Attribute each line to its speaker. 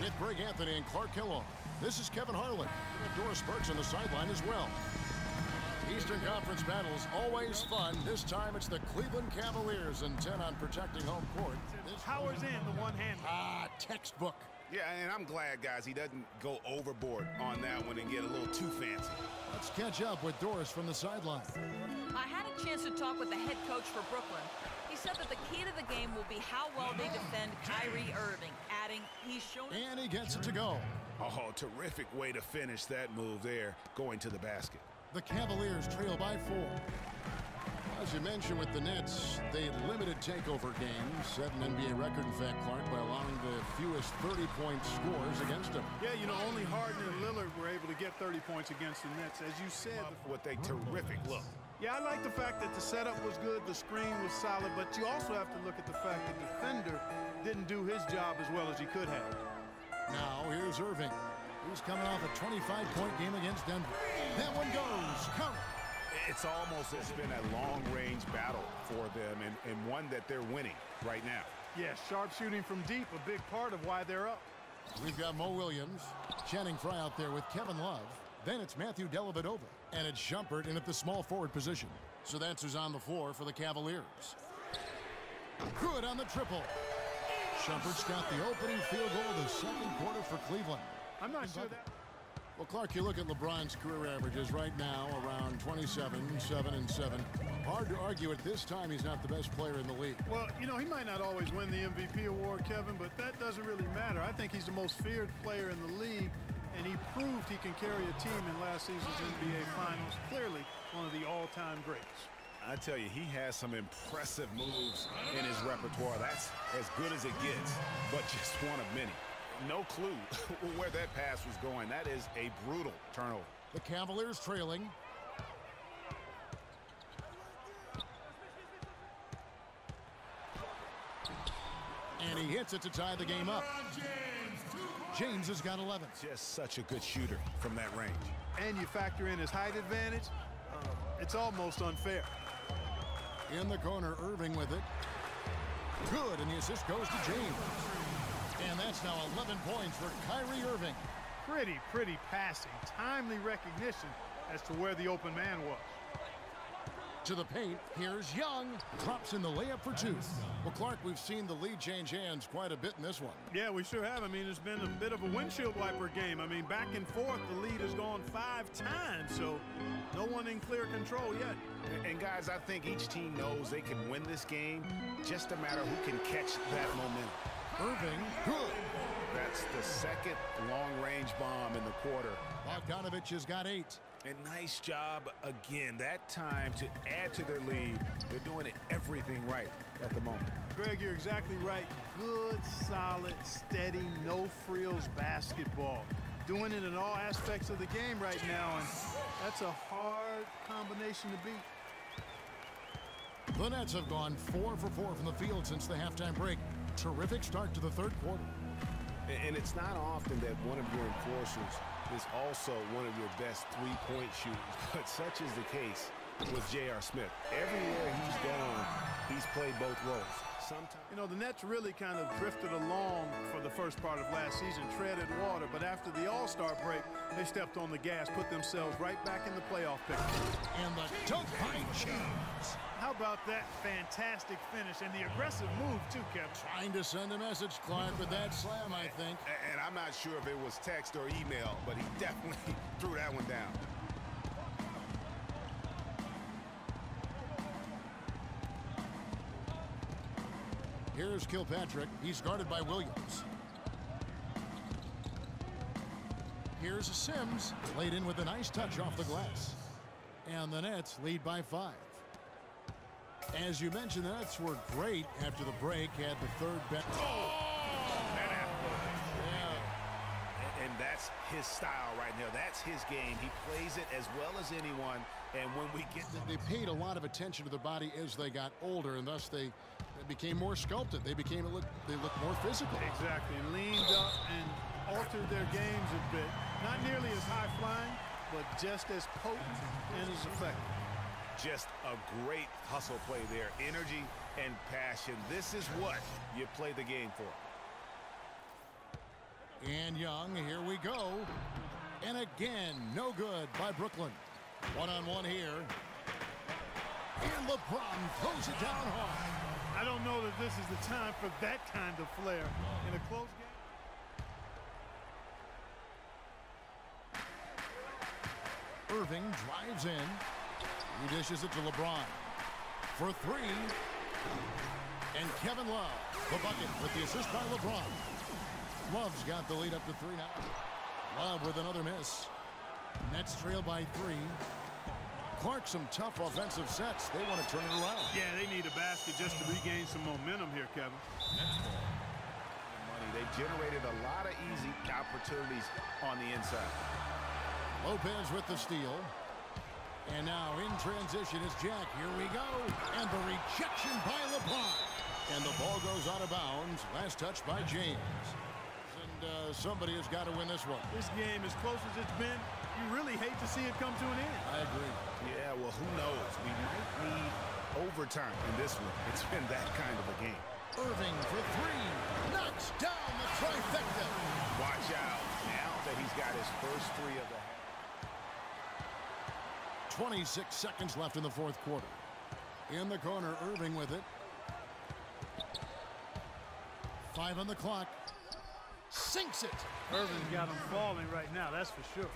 Speaker 1: with Greg Anthony and Clark Kellogg. This is Kevin Harlan. And Doris Burks on the sideline as well. Eastern Conference battles always fun. This time it's the Cleveland Cavaliers intent on protecting home court.
Speaker 2: Powers in the one-hand.
Speaker 1: Textbook.
Speaker 3: Yeah, and I'm glad, guys, he doesn't go overboard on that one and get a little too fancy.
Speaker 1: Let's catch up with Doris from the sideline.
Speaker 4: I had a chance to talk with the head coach for Brooklyn. He said that the key to the game will be how well they defend Kyrie Irving, adding he's shown...
Speaker 1: And he gets it to go.
Speaker 3: Oh, terrific way to finish that move there, going to the basket.
Speaker 1: The Cavaliers trail by 4. As you mentioned with the Nets, they limited takeover games, set an NBA record, in fact, Clark, by allowing the fewest 30-point scores against them.
Speaker 2: Yeah, you know, only Harden and Lillard were able to get 30 points against the Nets. As you said,
Speaker 3: with a terrific look.
Speaker 2: Yeah, I like the fact that the setup was good, the screen was solid, but you also have to look at the fact that the defender didn't do his job as well as he could have.
Speaker 1: Now here's Irving. He's coming off a 25-point game against Denver. That one goes. Count.
Speaker 3: It's almost as been a long-range battle for them and one that they're winning right now.
Speaker 2: Yeah, sharp shooting from deep, a big part of why they're up.
Speaker 1: We've got Mo Williams, Channing Frye out there with Kevin Love. Then it's Matthew Dellavedova, and it's Shumpert in at the small forward position. So that's who's on the floor for the Cavaliers. Good on the triple. Shumpert's got the opening field goal of the second quarter for Cleveland.
Speaker 2: I'm not sure that...
Speaker 1: Well, Clark, you look at LeBron's career averages right now around 27, 7, and 7. Hard to argue at this time he's not the best player in the league.
Speaker 2: Well, you know, he might not always win the MVP award, Kevin, but that doesn't really matter. I think he's the most feared player in the league, and he proved he can carry a team in last season's NBA Finals. Clearly one of the all-time greats.
Speaker 3: I tell you, he has some impressive moves in his repertoire. That's as good as it gets, but just one of many. No clue where that pass was going. That is a brutal turnover.
Speaker 1: The Cavaliers trailing. And he hits it to tie the game up. James has got 11.
Speaker 3: Just such a good shooter from that range.
Speaker 2: And you factor in his height advantage, it's almost unfair.
Speaker 1: In the corner, Irving with it. Good, and the assist goes to James. And that's now 11 points for Kyrie Irving.
Speaker 2: Pretty passing. Timely recognition as to where the open man was.
Speaker 1: To the paint, here's Young. Drops in the layup for 2. Well, Clark, we've seen the lead change hands quite a bit in this one.
Speaker 2: Yeah, we sure have. I mean, it's been a bit of a windshield wiper game. I mean, back and forth, the lead has gone 5 times, so no one in clear control yet.
Speaker 3: And guys, I think each team knows they can win this game, just a matter who can catch that momentum.
Speaker 1: Irving, good.
Speaker 3: That's the second long-range bomb in the quarter.
Speaker 1: Bogdanovich has got 8.
Speaker 3: And nice job again, that time to add to their lead. They're doing everything right at the moment.
Speaker 2: Greg, you're exactly right. Good, solid, steady, no-frills basketball. Doing it in all aspects of the game right now, and that's a hard combination to beat.
Speaker 1: The Nets have gone 4 for 4 from the field since the halftime break. Terrific start to the third quarter.
Speaker 3: And it's not often that one of your enforcers is also one of your best three-point shooters, but such is the case with J.R. Smith. Everywhere he's gone, he's played both roles. Sometimes,
Speaker 2: you know, the Nets really kind of drifted along for the first part of last season, treaded water, but after the All-Star break, they stepped on the gas, put themselves right back in the playoff picture.
Speaker 1: And the dunk by James.
Speaker 2: How about that fantastic finish and the aggressive move, too, Kevin?
Speaker 1: Trying to send a message, Clark, with that slam, I think.
Speaker 3: And I'm not sure if it was text or email, but he definitely threw that one down.
Speaker 1: Here's Kilpatrick. He's guarded by Williams. Here's Sims. Laid in with a nice touch off the glass. And the Nets lead by 5. As you mentioned, the Nets were great after the break. Had the third best.
Speaker 3: Yeah. And that's his style right now. That's his game. He plays it as well as anyone. And when we get to...
Speaker 1: They paid a lot of attention to their body as they got older, and thus they became more sculpted. They looked more physical.
Speaker 2: Exactly. Leaned up and altered their games a bit. Not nearly as high-flying, but just as potent and as effective.
Speaker 3: Just a great hustle play there. Energy and passion. This is what you play the game for.
Speaker 1: And Young, here we go. And again, no good by Brooklyn. One-on-one here. And LeBron throws it down hard.
Speaker 2: I don't know that this is the time for that kind of flair in a close game.
Speaker 1: Irving drives in. He dishes it to LeBron for three. And Kevin Love, the bucket with the assist by LeBron. Love's got the lead up to 3 now. Love with another miss. Nets trail by 3. Clark, some tough offensive sets. They want to turn it around.
Speaker 2: Yeah, they need a basket just to regain some momentum here, Kevin.
Speaker 3: They generated a lot of easy opportunities on the inside.
Speaker 1: Lopez with the steal. And now in transition is Jack. Here we go. And the rejection by LeBron. And the ball goes out of bounds. Last touch by James. And somebody has got to win this one.
Speaker 2: This game, as close as it's been, you really hate to see it come to an end.
Speaker 1: I agree.
Speaker 3: Yeah, well, who knows? We might need overtime in this one. It's been that kind of a game.
Speaker 1: Irving for 3. Knocks down the trifecta.
Speaker 3: Watch out now that he's got his first 3 of the half.
Speaker 1: 26 seconds left in the fourth quarter. In the corner, Irving with it. 5 on the clock. Sinks it.
Speaker 2: Irving's got him falling right now, that's for sure.